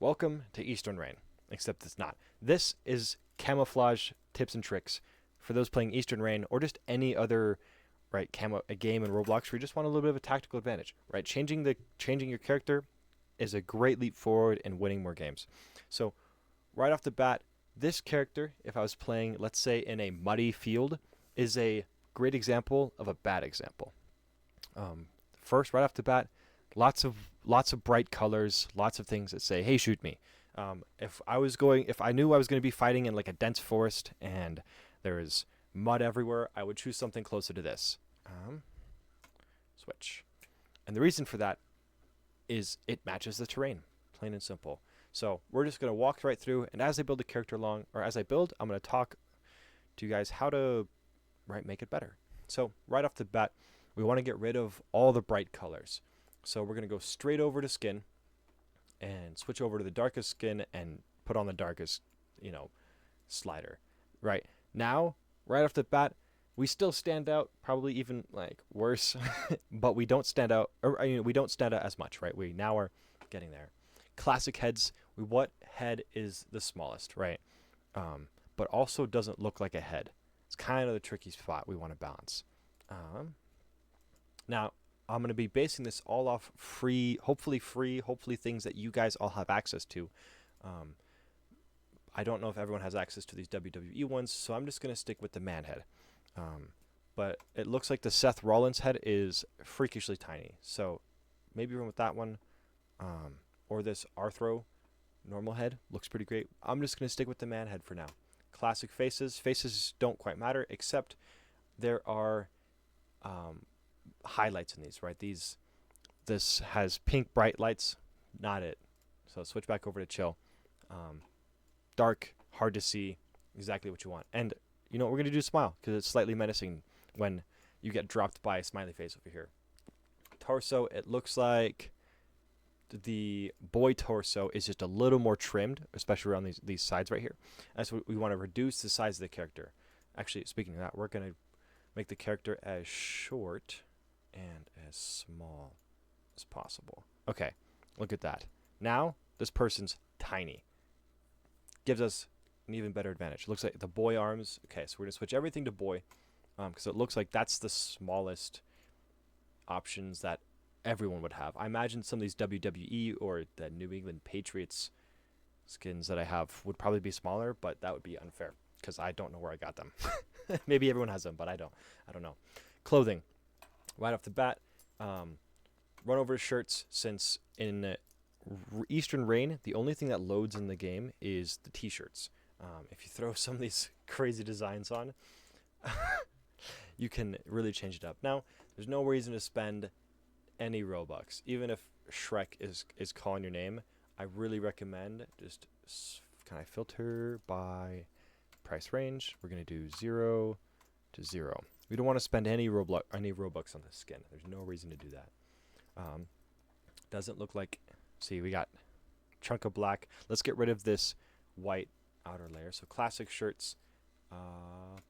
Welcome to Eastern Rain, except it's not. This is camouflage tips and tricks for those playing Eastern Rain or just any other a game in Roblox where you just want a little bit of a tactical advantage. Right, changing your character is a great leap forward in winning more games. So right off the bat, this character, if I was playing, let's say, in a muddy field, is a great example of a bad example. First, right off the bat, lots of bright colors, lots of things that say, "Hey, shoot me." If I knew I was going to be fighting in like a dense forest and there is mud everywhere, I would choose something closer to this. Switch, and the reason for that is it matches the terrain, plain and simple. So we're just going to walk right through, and as I build a character along, or as I build, I'm going to talk to you guys how to make it better. So right off the bat, we want to get rid of all the bright colors. So we're going to go straight over to skin and switch over to the darkest skin and put on the darkest, slider. Right now, right off the bat, we still stand out, probably even like worse, but we don't stand out, we don't stand out as much, right? We now are getting there. Classic heads, what head is the smallest, right? But also doesn't look like a head. It's kind of the tricky spot we want to balance. Now, I'm going to be basing this all off hopefully things that you guys all have access to. I don't know if everyone has access to these WWE ones, so I'm just going to stick with the man head. But it looks like the Seth Rollins head is freakishly tiny, so maybe run with that one. Or this Arthro normal head looks pretty great. I'm just going to stick with the man head for now. Classic faces. Faces don't quite matter, except there are highlights in these, right? This has pink bright lights, not it. So switch back over to chill. Dark, hard to see, exactly what you want. And you know what, we're going to do smile because it's slightly menacing when you get dropped by a smiley face over here. Torso, it looks like the boy torso is just a little more trimmed, especially around these sides right here. That's what we want to reduce the size of the character. Actually, speaking of that, we're going to make the character as short and as small as possible. Okay, look at that. Now, this person's tiny. Gives us an even better advantage. Looks like the boy arms. Okay, so we're going to switch everything to boy because it looks like that's the smallest options that everyone would have. I imagine some of these WWE or the New England Patriots skins that I have would probably be smaller, but that would be unfair because I don't know where I got them. Maybe everyone has them, but I don't know. Clothing. Right off the bat, run over to shirts, since in Eastern Rain, the only thing that loads in the game is the t-shirts. If you throw some of these crazy designs on, you can really change it up. Now, there's no reason to spend any Robux. Even if Shrek is calling your name, I really recommend just, can I filter by price range? We're going to do 0 to 0. We don't want to spend any Robux on this skin. There's no reason to do that. Doesn't look like, see, we got chunk of black. Let's get rid of this white outer layer. So classic shirts,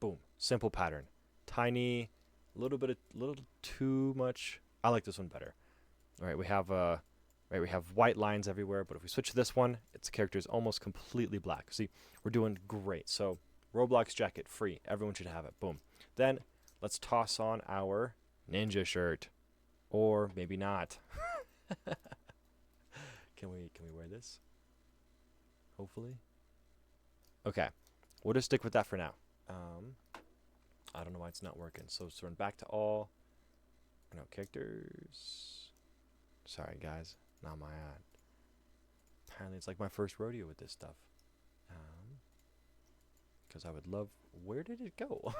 boom, simple pattern. Tiny, little too much. I like this one better. All right, we have white lines everywhere, but if we switch to this one, its character is almost completely black. See, we're doing great. So Roblox jacket free. Everyone should have it. Boom. Then let's toss on our ninja shirt, or maybe not. Can we wear this? Hopefully. Okay, we'll just stick with that for now. I don't know why it's not working. So run back to all. No characters. Sorry guys, not my ad. Apparently it's like my first rodeo with this stuff. Because I would love. Where did it go?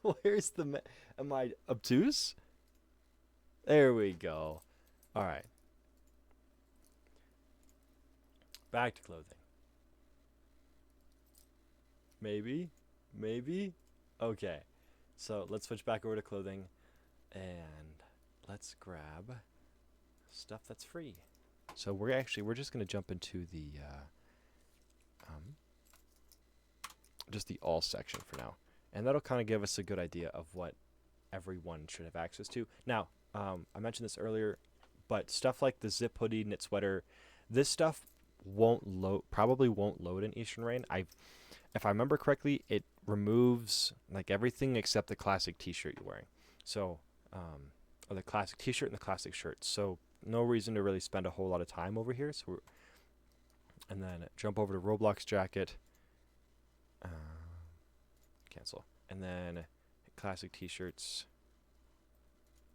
Where's the? Am I obtuse? There we go. All right. Back to clothing. Maybe. Okay. So let's switch back over to clothing, and let's grab stuff that's free. So we're just gonna jump into the just the all section for now, and that'll kind of give us a good idea of what everyone should have access to. Now, I mentioned this earlier. But stuff like the zip hoodie, knit sweater, this stuff probably won't load in Eastern Rain. If I remember correctly, it removes like everything except the classic t-shirt you're wearing. So, or the classic t-shirt and the classic shirt. So no reason to really spend a whole lot of time over here. And then jump over to Roblox jacket. Cancel. And then classic t-shirts.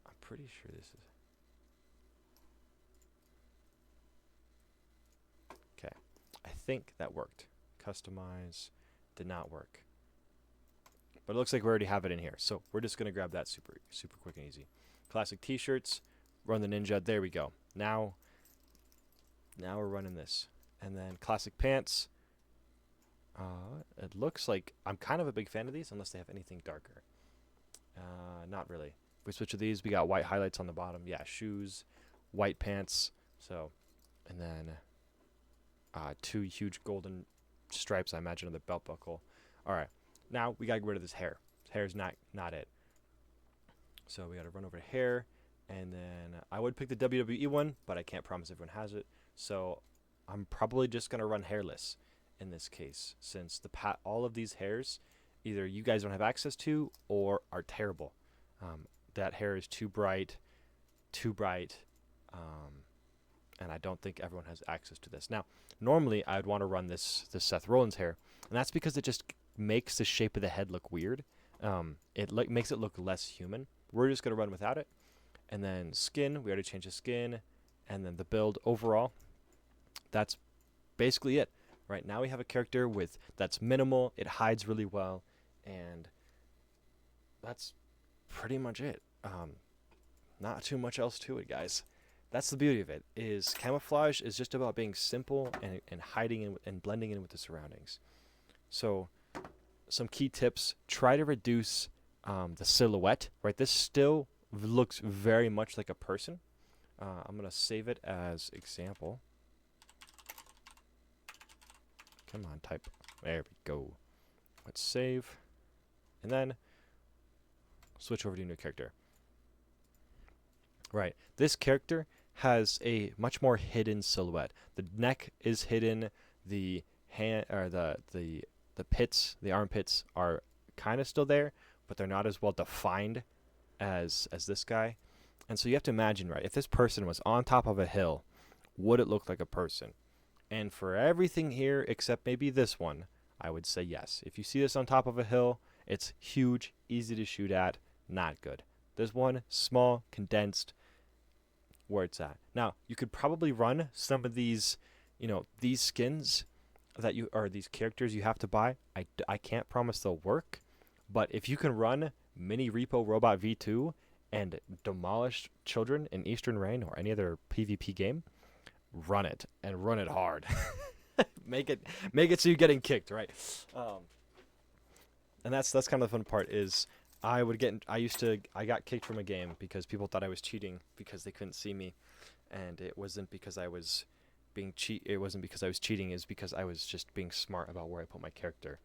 I'm pretty sure this is... Okay. I think that worked. Customize did not work. But it looks like we already have it in here. So we're just going to grab that super quick and easy. Classic t-shirts. Run the ninja. There we go. Now we're running this. And then classic pants. It looks like I'm kind of a big fan of these unless they have anything darker. Not really. If we switch to these, we got white highlights on the bottom. Yeah, shoes, white pants. So, and then 2 huge golden stripes, I imagine, on the belt buckle. All right. Now we got to get rid of this hair. This hair is not it. So we got to run over to hair. And then I would pick the WWE one, but I can't promise everyone has it. So I'm probably just going to run hairless in this case, since all of these hairs either you guys don't have access to or are terrible. That hair is too bright, and I don't think everyone has access to this. Now, normally I would want to run this Seth Rollins hair, and that's because it just makes the shape of the head look weird. It makes it look less human. We're just going to run without it. And then skin, we already changed the skin, and then the build overall. That's basically it. Right now we have a character that's minimal, it hides really well, and that's pretty much it. Not too much else to it, guys. That's the beauty of it, is camouflage is just about being simple and hiding in and blending in with the surroundings. So some key tips: try to reduce the silhouette. Right, this still looks very much like a person. I'm gonna save it as example. Come on, type. There we go. Let's save. And then switch over to a new character. Right. This character has a much more hidden silhouette. The neck is hidden. The hand or the pits, the armpits are kind of still there, but they're not as well defined as this guy. And so you have to imagine, right, if this person was on top of a hill, would it look like a person? And for everything here except maybe this one, I would say yes. If you see this on top of a hill, it's huge, easy to shoot at, not good. This one, small, condensed, where it's at. Now, you could probably run some of these, these skins these characters you have to buy. I can't promise they'll work, but if you can run Mini Repo Robot V2 and demolish children in Eastern Rain or any other PvP game, run it and run it hard. make it so you're getting kicked, right? And that's kind of the fun part is I got kicked from a game because people thought I was cheating because they couldn't see me, and it wasn't because I was cheating, is because I was just being smart about where I put my character.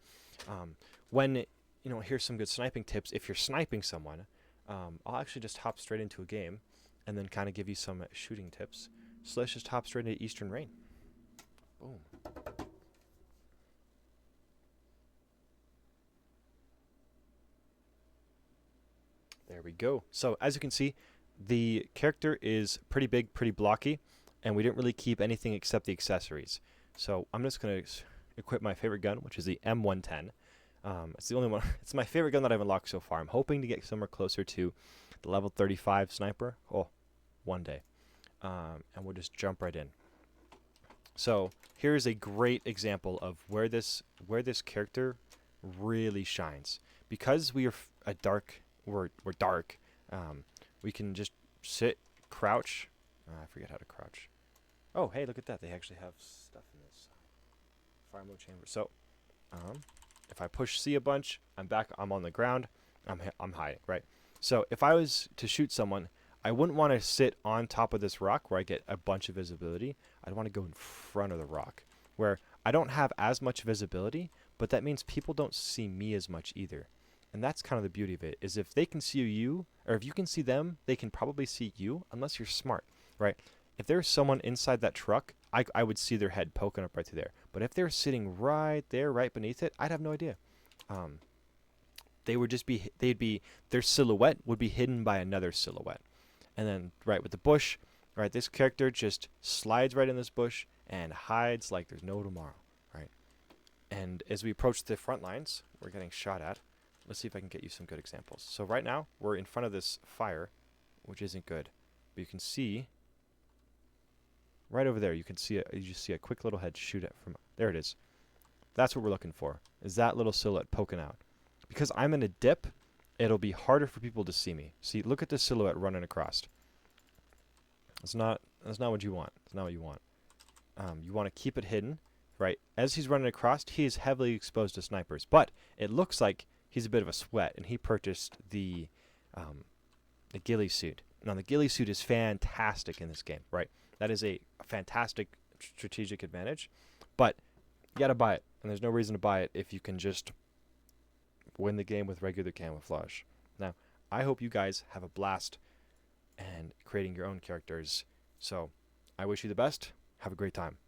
Here's some good sniping tips. If you're sniping someone, I'll actually just hop straight into a game and then kind of give you some shooting tips. So let's just hop straight into Eastern Rain. Boom. There we go. So as you can see, the character is pretty big, pretty blocky, and we didn't really keep anything except the accessories. So I'm just going to equip my favorite gun, which is the M110. It's the only one. It's my favorite gun that I've unlocked so far. I'm hoping to get somewhere closer to the level 35 sniper. One day. And we'll just jump right in. So here's a great example of where this character really shines. Because we're dark. We can just sit, crouch. I forget how to crouch. Oh, hey, look at that. They actually have stuff in this fire mode chamber. So, if I push C a bunch, I'm back. I'm on the ground. I'm hiding, right? So if I was to shoot someone, I wouldn't want to sit on top of this rock where I get a bunch of visibility. I'd want to go in front of the rock where I don't have as much visibility, but that means people don't see me as much either. And that's kind of the beauty of it, is if they can see you, or if you can see them, they can probably see you, unless you're smart. right? If there's someone inside that truck, I would see their head poking up right through there. But if they're sitting right there, right beneath it, I'd have no idea. They would just be, their silhouette would be hidden by another silhouette. And then, right, with the bush, right, this character just slides right in this bush and hides like there's no tomorrow, right? And as we approach the front lines, we're getting shot at. Let's see if I can get you some good examples. So right now, we're in front of this fire, which isn't good. But you can see, right over there, you just see a quick little head shoot at from, there it is. That's what we're looking for, is that little silhouette poking out. Because I'm in a dip, it'll be harder for people to see me. See, look at this silhouette running across. That's not what you want. It's not what you want. You want to keep it hidden, right? As he's running across, he is heavily exposed to snipers. But it looks like he's a bit of a sweat, and he purchased the ghillie suit. Now, the ghillie suit is fantastic in this game, right? That is a fantastic strategic advantage. But you got to buy it, and there's no reason to buy it if you can just win the game with regular camouflage. Now, I hope you guys have a blast and creating your own characters. So, I wish you the best. Have a great time.